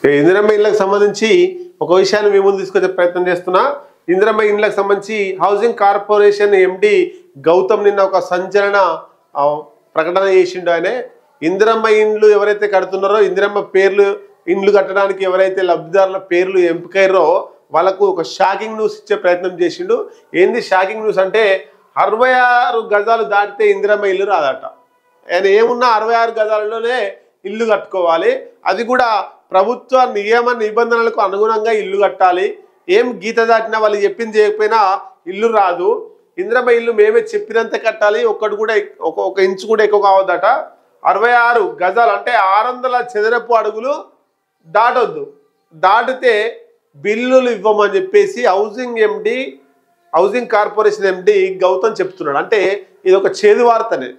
ఇందిరమ్మ ఇళ్ళకి సంబంధించి ఒక విషయాన్ని మీ ముందు తీసుకొచ్చే ప్రయత్నం చేస్తున్నా. ఇందిరమ్మ ఇళ్ళకి సంబంధించి హౌసింగ్ కార్పొరేషన్ ఎండి గౌతమ్ నిన్న ఒక సంచలన ప్రకటన చేసిండు. ఆయన ఇందిరమ్మ ఇండ్లు ఎవరైతే కడుతున్నారో, ఇందిరమ్మ పేర్లు ఇండ్లు కట్టడానికి ఎవరైతే లబ్ధిదారుల పేర్లు ఎంపికయ్యారో వాళ్ళకు ఒక షాకింగ్ న్యూస్ ఇచ్చే ప్రయత్నం చేసిండు. ఏంది షాకింగ్ న్యూస్ అంటే 66 గజాలు దాటితే ఇందిరమ్మ ఇల్లు రాదట. ఆయన ఏమున్నా 66 గజాలలోనే ఇల్లు కట్టుకోవాలి, అది కూడా ప్రభుత్వ నియమ నిబంధనలకు అనుగుణంగా ఇల్లు కట్టాలి. ఏం గీత దాటినా వాళ్ళు చెప్పింది చేయకపోయినా ఇల్లు రాదు. ఇందిరమ్మ ఇల్లు మేమే చెప్పినంత కట్టాలి, ఒక్కటి కూడా ఒక ఇంచు కూడా ఎక్కువ కావద్దట. 66 గజాలు అంటే 600 చదరపు అడుగులు దాటొద్దు. దాటితే బిల్లులు ఇవ్వమని చెప్పేసి హౌసింగ్ కార్పొరేషన్ ఎండి గౌతమ్ చెప్తున్నాడు. అంటే ఇది ఒక చేదు వార్తనే.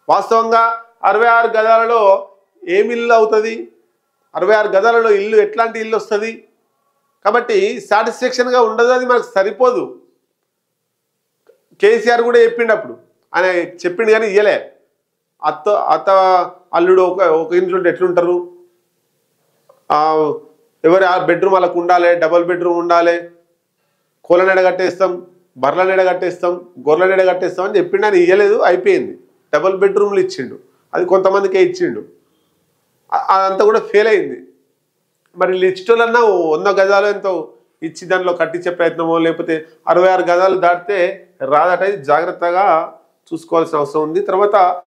వాస్తవంగా 66 గజాలలో ఏమి ఇల్లు అవుతుంది? 66 గజాలలో ఇల్లు ఎట్లాంటి ఇల్లు వస్తుంది? కాబట్టి సాటిస్ఫాక్షన్గా ఉండదు, అది మనకు సరిపోదు. కేసీఆర్ కూడా చెప్పిండు, ఆయన చెప్పిండు కానీ ఇయ్యలే. అత్త అల్లుడు ఒక ఇంట్లో ఎట్లుంటారు, ఎవరి బెడ్రూమ్ వాళ్ళకు ఉండాలి, డబుల్ బెడ్రూమ్ ఉండాలి, కోళ్ళ నెడ కట్టేస్తాం, బర్ల నెడ కట్టేస్తాం, గొర్రెల నెడ కట్టేస్తాం అని చెప్పిండు. ఆయన ఇయ్యలేదు, అయిపోయింది. డబుల్ బెడ్రూమ్లు ఇచ్చిండు, అది కొంతమందికే ఇచ్చిండు, అదంతా కూడా ఫెయిల్ అయింది. మరి లిస్టులన్నా 100 గజాలు ఎంతో ఇచ్చి దానిలో కట్టించే ప్రయత్నమో, లేకపోతే 66 గజాలు దాటితే రాదట. జాగ్రత్తగా చూసుకోవాల్సిన అవసరం ఉంది. తర్వాత